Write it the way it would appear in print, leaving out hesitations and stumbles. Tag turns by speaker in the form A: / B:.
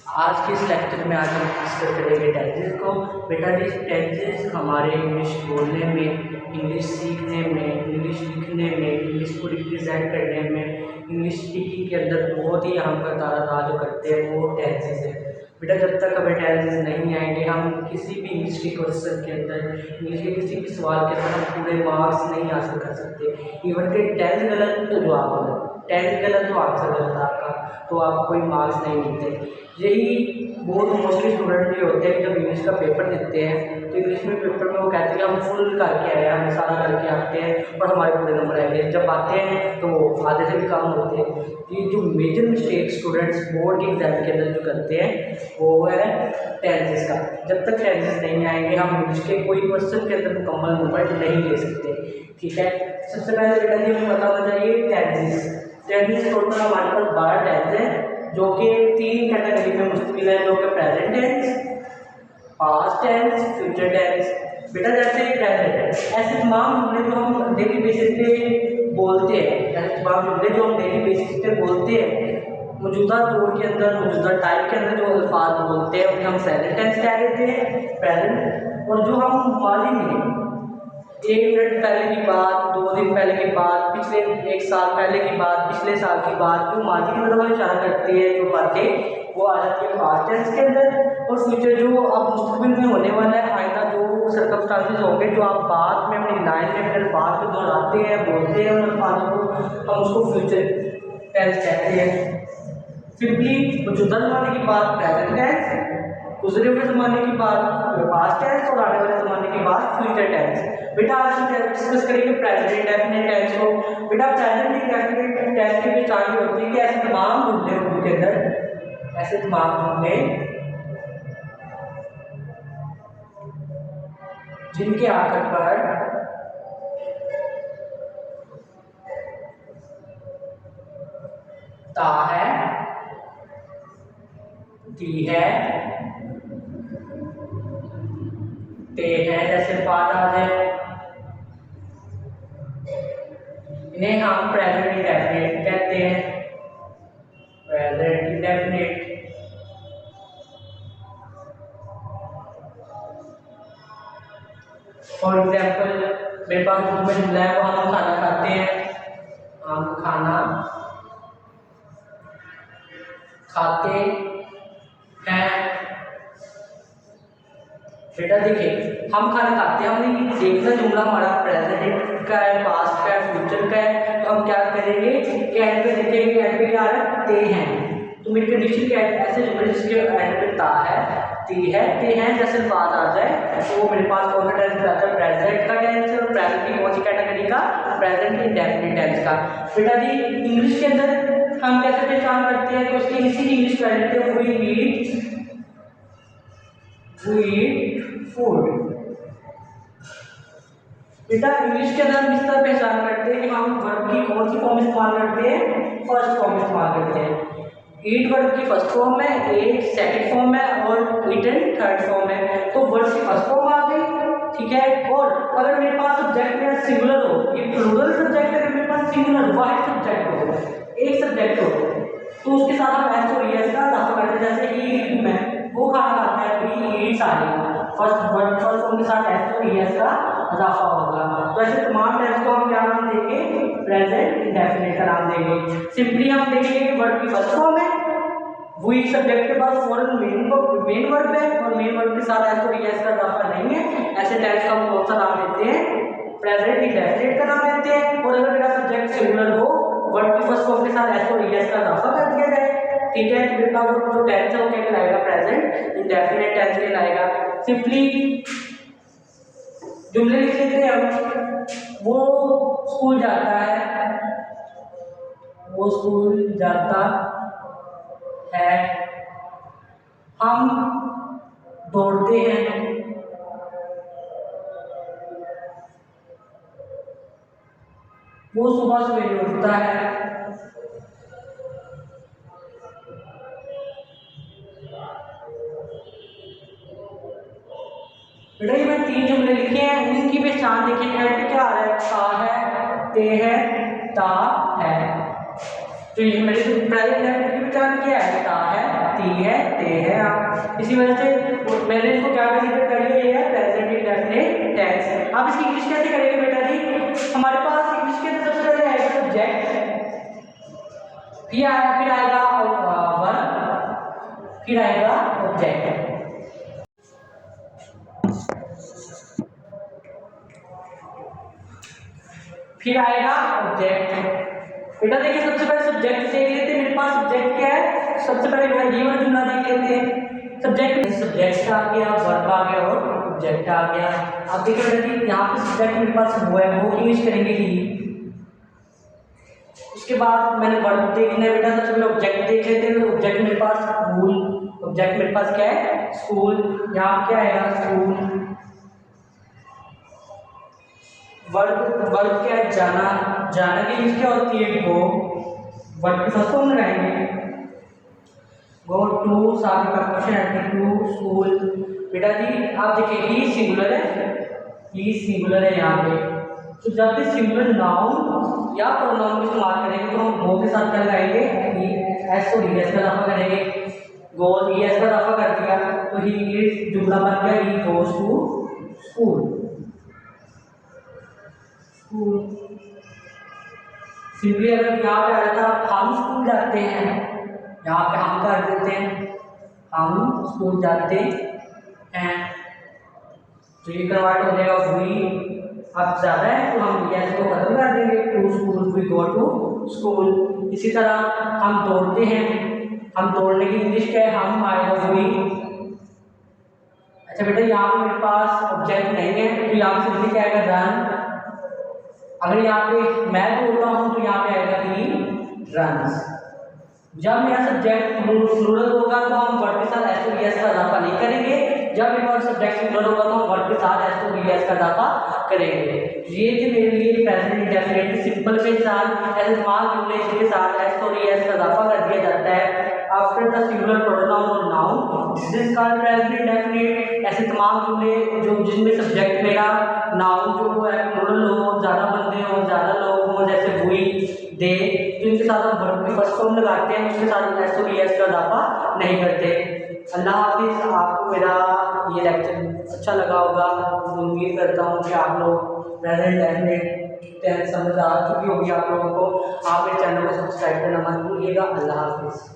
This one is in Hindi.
A: आज के इस लेक्चर में आज हम डिस्कस करेंगे टेंसेस को। बेटा जी, टेंसेस हमारे इंग्लिश बोलने में, इंग्लिश सीखने में, इंग्लिश लिखने में, इंग्लिश को रिप्रेजेंट करने में, इंग्लिश स्पीकिंग के अंदर बहुत ही अहम किरदार अदा जो करते हैं वो टेंसेस है। बेटा जब तक हमें टेंसेस नहीं आएंगे हम किसी भी इंग्लिश के क्वेश्चन के अंदर, इंग्लिश के किसी भी सवाल के अंदर हम पूरे मार्क्स नहीं हासिल कर सकते। इवन कि टेंस गलत तो जवाब गलत, टेंस गलत तो आंसर गलत आपका, तो आपको कोई मार्क्स नहीं मिलते। यही बहुत मोस्टली स्टूडेंट ये होते हैं कि जब इंग्लिश का पेपर देते हैं तो इंग्लिश में पेपर में वो कहते हैं कि हम फुल करके आए, हम सारा करके आते हैं और हमारे पूरे नंबर आएंगे। जब आते हैं तो वो आधे से भी कम होते हैं। ये जो मेजर मिस्टेक स्टूडेंट्स बोर्ड के एग्जाम के अंदर जो करते हैं वो है टेंसेस का। जब तक टेंसेस नहीं आएंगे हम इंग्लिश के कोई क्वेश्चन के अंदर मुकम्मल नंबर नहीं ले सकते। ठीक है, सबसे पहले बेटा जी हमें पता होना चाहिए टेंसेस टोटल हमारे पास 12 टेंस है जो कि 3 कैटेगरी में मुश्तमिल है, जो कि present tense, past tense, future tense. बेटा जैसे प्रेजेंट टेंस ऐसे तमाम जुमले जो हम डेली बेसिस पे बोलते हैं, ऐसे तमाम जुमले जो हम डेली बेसिस पे बोलते हैं, मौजूदा दौर के अंदर, मौजूदा टाइम के अंदर जो अल्फाज बोलते हैं उन्हें हम प्रेजेंट टेंस कह देते हैं, प्रेजेंट। और जो हम माजी में 1 मिनट पहले की बात, 2 दिन पहले की बात, पिछले 1 साल पहले की बात, पिछले साल की बात, जो माजी की तरफ इशारा करती है जो बातें, वो आ जाती है पास्ट टेंस के अंदर। और फ्यूचर जो अब मुस्तकबिल में होने वाला है, आइंदा जो सर्कमस्टांसेस होंगे, जो आप बात में अपनी लाइन में अपने बात को दोहराते हैं, बोलते हैं उन अल्फाजों को, हम उसको फ्यूचर टेंस कहते हैं। सिंपली मौजूदा ज़माने की बात प्रेजेंट टेंस, गुजरे हुए ज़माने की बात पास्ट टेंस और आने वाले ज़माने की बात फ्यूचर टेंस। बेटा आज हम डिस्कस करेंगे प्रेजेंट इंडेफिनिट टेंस को। बेटा प्रेजेंट इंडेफिनिट टेंस की पहचान ये होती है कि ऐसे तमाम जुमले उर्दू के अंदर, ऐसे तमाम जुमले जिनके आखिर पर ता है, ती है, ते है, जैसे फादार है, इन्हें हम प्रेजेंट इंडेफिनिट कहते हैं। Present indefinite. फॉर एग्जाम्पल मेरे पास जुमला है, वो हम खाना खाते हैं, हम खाना खाते हैं। बेटा देखिए हम खाना खाते हैं, हमने देखना जुमला हमारा प्रेजेंट का है, पास्ट का है, फ्यूचर का है, तो हम क्या करेंगे कि एंड पे देखेंगे, एंड पे क्या आ रहा है, ते हैं। तो मेरी कंडीशन क्या है, ऐसे जुमले जिसके एंड पे ता है, ती है, ते हैं जैसे बात आ जाए तो वो मेरे पास कौन सा टेंस रहता है, प्रेजेंट का टेंस है। और प्रेजेंट की कौन सी कैटेगरी का, प्रेजेंट इंडेफिनिट टेंस का। बेटा जी इंग्लिश के अंदर हम कैसे पहचान करते हैं, तो उसकी इसी इंग्लिश कर लेते हैं, वी ईट फूड। बेटा इंग्लिश के अंदर हम इस तरह पहचान करते हैं कि हम वर्ब की कौन सी फॉर्म इस्तेमाल करते हैं, फर्स्ट फॉर्म इस्तेमाल करते हैं। ईट वर्ब की फर्स्ट फॉर्म है, एट सेकंड फॉर्म है और ईटन थर्ड फॉर्म है। तो वर्ब की फर्स्ट फॉर्म आ गई, ठीक है। और अगर मेरे पास सब्जेक्ट में सिंगुलर हो, ये प्लूरल सब्जेक्ट है, मेरे पास सिंगुलर वाहिद सब्जेक्ट हो, एक सब्जेक्ट हो, तो उसके साथ हम एस और एस का इजाफा करते हैं। जैसे ईट में वो खाना खाता है, वी ईट्स आ गई, फर्स्ट फॉर्म के साथ एस और एस का इजाफा होगा। तो ऐसे तमाम टेंस को हम क्या नाम देंगे, प्रेजेंट इंडेफिनिट का नाम देंगे। सिंपली हम देखेंगे कि वर्ब की फर्स्ट फॉर्म है, वही सब्जेक्ट के पास फॉरन मेन वर्ब है और मेन वर्ब के साथ एस और एस का इजाफा नहीं है। ऐसे टेंस को हम कौन सा नाम देते हैं, प्रेजेंट इंडेफिनिट का नाम देते हैं। और अगर मेरा सब्जेक्ट सिंगुलर हो, वर्ब की फर्स्ट फॉर्म के साथ एस और एस का इजाफा कर दिया जाए, ठीक है, तो मेरे पास जो टेंस है वो क्या कहलाएगा, प्रेजेंट इंडेफिनिट टेंस कहलाएगा। सिंपली जुमले लिख लेते हैं हम। वो स्कूल जाता है, वो स्कूल जाता है, हम दौड़ते हैं, वो सुबह सवेरे उठता है। बेटा ये मैंने 3 जुमले लिखे हैं, इनकी पहचान देखिए क्या आ रहा है, ता है, ते है, ता है। तो ये मेरे प्रेजेंट इंडेफिनिट की पहचान क्या है, ता है, ती है, ते है, आप इसी वजह से मैंने इसको क्या कंसीडर कर लिया, ये है प्रेजेंट इंडेफिनिट टेंस। अब इसकी इंग्लिश कैसे करेंगे बेटा जी? हमारे पास इंग्लिश के अंदर सबसे पहले आएगा सब्जेक्ट, फिर आएगा वर्ब, फिर आएगा ऑब्जेक्ट। फिर आएगा ऑब्जेक्ट। बेटा देखिए सबसे पहले सब्जेक्ट देख लेते हैं, मेरे पास सब्जेक्ट क्या है, सबसे पहले ये वाला जुमला देख लेते हैं। सब्जेक्ट आ गया, वर्ब आ गया और ऑब्जेक्ट आ गया। अब देखिए बेटा जी यहाँ पे सब्जेक्ट मेरे पास वो है, वो की यूज करेंगे ही। उसके बाद मैंने वर्ब देखना है बेटा, सबसे पहले ऑब्जेक्ट देख लेते हैं। ऑब्जेक्ट मेरे पास स्कूल, ऑब्जेक्ट मेरे पास क्या है, स्कूल। यहाँ क्या आएगा, स्कूल। वर्ब क्या है, जाना, जाना की यूज क्या होती है, गो। वर्ब के साथ कौन लगाएंगे, गो टू, साथ में प्रपोजिशन एंटर टू स्कूल। बेटा जी आप देखिए ही सिंगुलर है, ही सिंगुलर है यहाँ पे। तो जब भी सिंगुलर नाउन या प्रोनाउन को इस्तेमाल करेंगे तो हम गो के साथ क्या लगाएंगे, एस और एस का इजाफा करेंगे। गो एस का इजाफा कर दिया तो ही जुमला बन गया, he goes to school. Simply अगर यहाँ पे आया था हम स्कूल जाते हैं, यहाँ पे हम कर देते हैं, हम स्कूल जाते हैं, तो ये कन्वर्ट हो जाएगा वी। अब ज़्यादा है तो हम यस को खत्म कर देंगे, to school, we go to school. इसी तरह हम दौड़ते हैं, हम दौड़ने की इंग्लिश क्या है, हम आएगा वी। अच्छा बेटा यहाँ पे मेरे पास ऑब्जेक्ट नहीं है तो यहाँ पे सिंपली क्या आएगा, रन। अगर यहाँ पे मैं बोल रहा हूँ तो यहाँ पे आएगा ही रन्स। जब मेरा सब्जेक्ट प्लूरल होगा तो हम वर्ब के साथ एस और एस का इजाफा नहीं करेंगे। जब मेरा सब्जेक्ट सिंगुलर होगा तो हम वर्ब के साथ एस और एस का इजाफा करेंगे। ये जो मेरे लिए प्रेजेंट इंडेफिनिट सिंपल के साथ ऐसे तमाम जुमले के साथ एस और एस का इजाफा कर दिया जाता है आफ्टर द सिंगुलर प्रोनाउन और noun, this is called present indefinite. ऐसे तमाम जुमले जो जिनमें सब्जेक्ट मेरा नाउन जो है प्लूरल हो, ज़्यादा बंदे हो, ज़्यादा लोग हो, जैसे वी, दे, तो इनके साथ हम वर्ब की फर्स्ट फॉर्म लगाते हैं, उसके साथ एस और एस का इजाफा नहीं करते। अल्लाह हाफिज़। आपको मेरा ये लेक्चर अच्छा लगा होगा, उम्मीद करता हूँ कि आप लोग प्रेजेंट इंडेफिनिट टेंस समझ आ चुकी होगी आप लोगों को। आप मेरे चैनल को सब्सक्राइब करना मत भूलिएगा। अल्लाह हाफिज़।